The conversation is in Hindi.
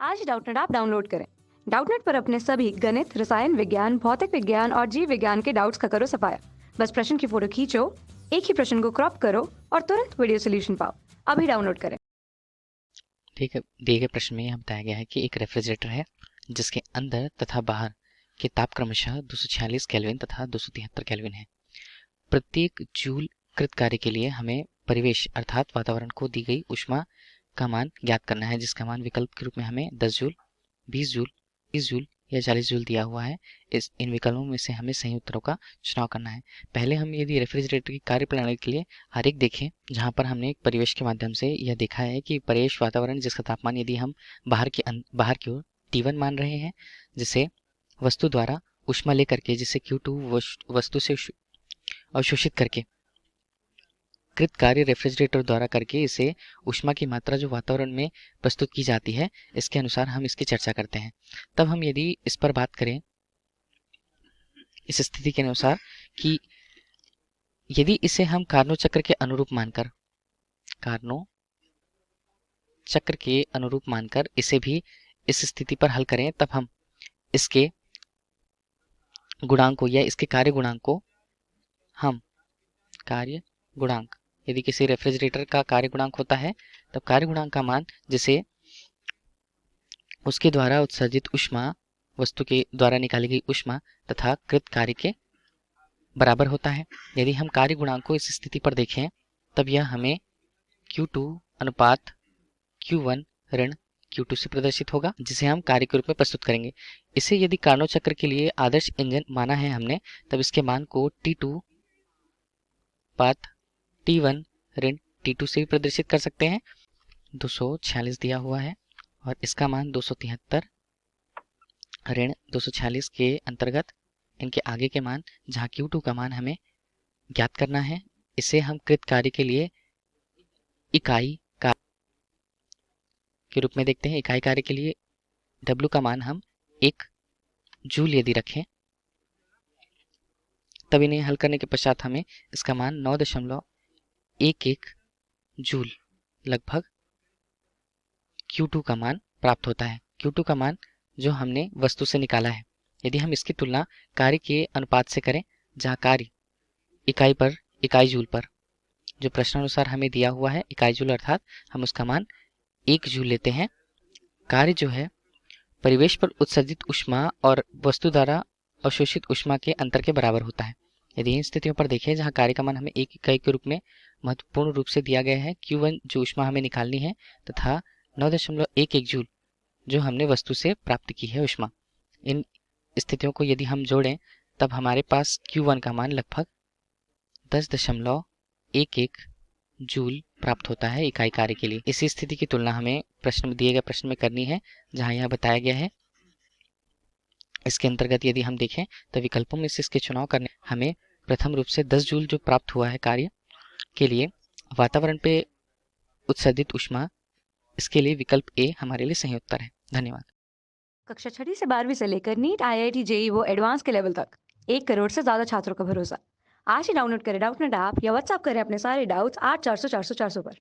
आज ही डाउटनेट ऐप डाउनलोड करें। डाउटनेट पर अपने सभी गणित, रसायन विज्ञान, भौतिक विज्ञान और जीव विज्ञान के डाउट्स का करो सफाया। बस प्रश्न की फोटो खींचो, एक ही प्रश्न को क्रॉप करो और तुरंत वीडियो सोल्यूशन पाओ। अभी डाउनलोड करें। ठीक है, दिए गए प्रश्न में यह बताया गया है कि एक रेफ्रिजरेटर है जिसके अंदर तथा बाहर के ताप क्रमशः 246 केल्विन तथा 273 केल्विन है। प्रत्येक जूल कृत कार्य के लिए हमें परिवेश अर्थात वातावरण को दी गई ऊष्मा का मान ज्ञात करना है, जिसका मान विकल्प के रूप में हमें 10 जूल, 20 जूल, 30 जूल या 40 जूल दिया हुआ है। इन विकल्पों में से हमें सही उत्तरों का चुनाव करना है। पहले हम यदि रेफ्रिजरेटर की कार्यप्रणाली के लिए आरेख देखें, जहां पर हमने एक परिवेश के माध्यम से यह देखा है कि परिवेश वातावरण जिसका तापमान यदि हम बाहर की ओर T1 मान रहे हैं, जिसे वस्तु द्वारा ऊष्मा लेकर के, जिसे Q2 वस्तु से अवशोषित करके कृत कार्य रेफ्रिजरेटर द्वारा करके इसे ऊष्मा की मात्रा जो वातावरण में प्रस्तुत की जाती है, इसके अनुसार हम इसकी चर्चा करते हैं। तब हम यदि इस पर बात करें इस स्थिति के अनुसार कि यदि इसे हम कार्नो चक्र के अनुरूप मानकर इसे भी इस स्थिति पर हल करें, तब हम इसके गुणांक को या इसके कार्य गुणांक को हम यदि किसी रेफ्रिजरेटर का कार्य गुणांक होता है, तब कार्य गुणांक का मान जिसे उसके द्वारा उत्सर्जित ऊष्मा, वस्तु के द्वारा निकाली गई ऊष्मा तथा कृत कार्य के बराबर होता है। यदि हम कार्य गुणांक को इस स्थिति पर देखें, तब यह हमें Q2 अनुपात Q1 ऋण Q2 से प्रदर्शित होगा, जिसे हम कार्य के रूप में प्रस्तुत करेंगे। इसे यदि कार्नो चक्र के लिए आदर्श इंजन माना है हमने, तब इसके मान को T2 पात T1 ऋण T2 से भी प्रदर्शित कर सकते हैं। 246 दिया हुआ है और इसका मान 273 ऋण 246 के अंतर्गत इनके आगे के मान, जहाँ Q2 का मान हमें ज्ञात करना है, इसे हम कृत कार्य के लिए इकाई कार्य के रूप में देखते हैं। इकाई कार्य के लिए W का मान हम 1 जूल यदि रखें, तब इन्हें हल करने के पश्चात हमें इसका मान 9.11 जूल लगभग Q2 का मान प्राप्त होता है। Q2 का मान जो हमने वस्तु से निकाला है, यदि हम इसकी तुलना कार्य के अनुपात से करें, जहाँ कार्य इकाई जूल पर जो प्रश्नानुसार हमें दिया हुआ है इकाई जूल, अर्थात हम उसका मान 1 जूल लेते हैं। कार्य जो है परिवेश पर उत्सर्जित ऊष्मा और वस्तु द्वारा अवशोषित ऊष्मा के अंतर के बराबर होता है। यदि इन स्थितियों पर देखें जहाँ कार्य का मान हमें 1 इकाई के रूप में महत्वपूर्ण रूप से दिया गया है, Q1 जो ऊष्मा हमें निकालनी है, तथा 9.11 जूल जो हमने वस्तु से प्राप्त की है ऊष्मा, इन स्थितियों को यदि हम जोड़ें, तब हमारे पास Q1 का मान लगभग 10.11 जूल प्राप्त होता है इकाई कार्य के लिए। इसी स्थिति की तुलना हमें दिए गए प्रश्न में करनी है, जहां यह बताया गया है। इसके अंतर्गत यदि हम देखें तो विकल्पों में से इसके चुनाव करने हमें प्रथम रूप से 10 जूल जो प्राप्त हुआ है कार्य के लिए वातावरण पे उत्सर्जित ऊष्मा, इसके लिए विकल्प ए हमारे लिए सही उत्तर है। धन्यवाद। कक्षा 6 से 12वीं से लेकर नीट, IIT, JEE वो एडवांस के लेवल तक 1 करोड़ से ज्यादा छात्रों का भरोसा। आज ही डाउनलोड करें डाउटनेट ऐप या व्हाट्सएप करें अपने सारे डाउट्स 8400 400 400 पर।